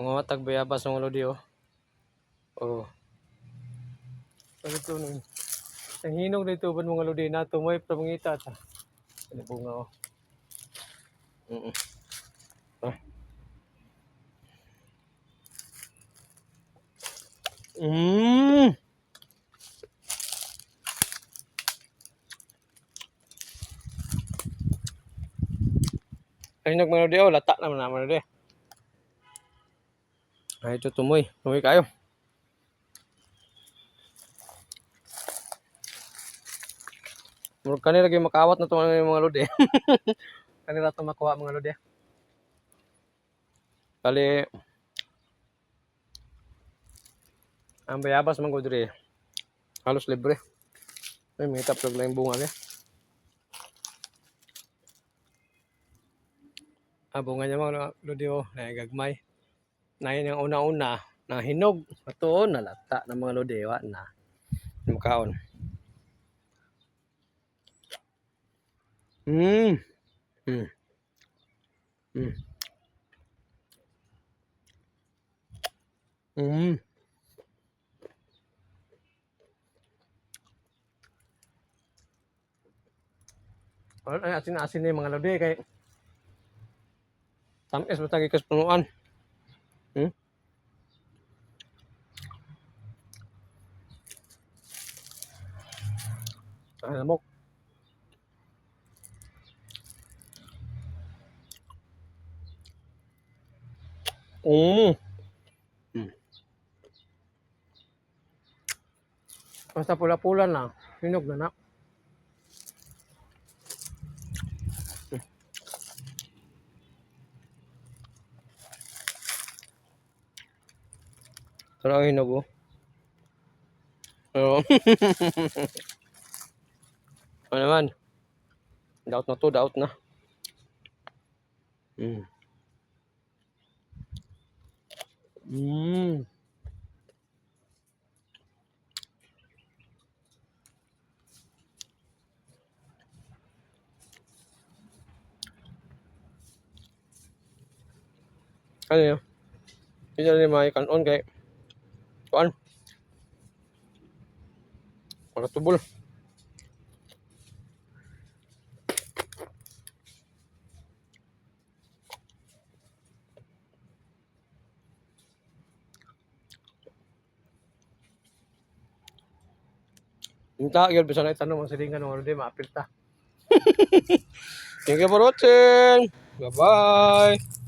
Mga matag bayabas ng lodi oh. Oh. Ano ito nung ang hinog dito ba mga lodi na tumoy pramangita ta. Ano bunga oh. Ah. Ay mga lodi oh, lata naman naman lodi. Ay ito tumoy kayo. Murag kanila lagi makawat na to mga lodi. Kanila to makuha mga lodi. Kali ang bayabas man ko dire. Halos libre. Ay may taplog lang yung bunga niya. Bunga niya mga lodi oh, nagagmay. Na yun yung una-una na hinog. Ito nalata ng mga lodi wa na. Makaon. Mm. Mm. Mm. Mm. Ay asin-asin na yung mga lodi kay tamis basta gikas punuan. Hmm? Ay lamok. Mm. Mm. Basta pula-pula na, hinog na na. Pero ang hinog oh. Pero ano naman? Doubt na to, doubt na. Mm. Mm. Ano yun? Hindi na rin may kanon kay kuan. Makatubol. Minta, yun, bisa na itanong ang silingan ng ano di, maapil ta. Thank you for watching. Bye-bye.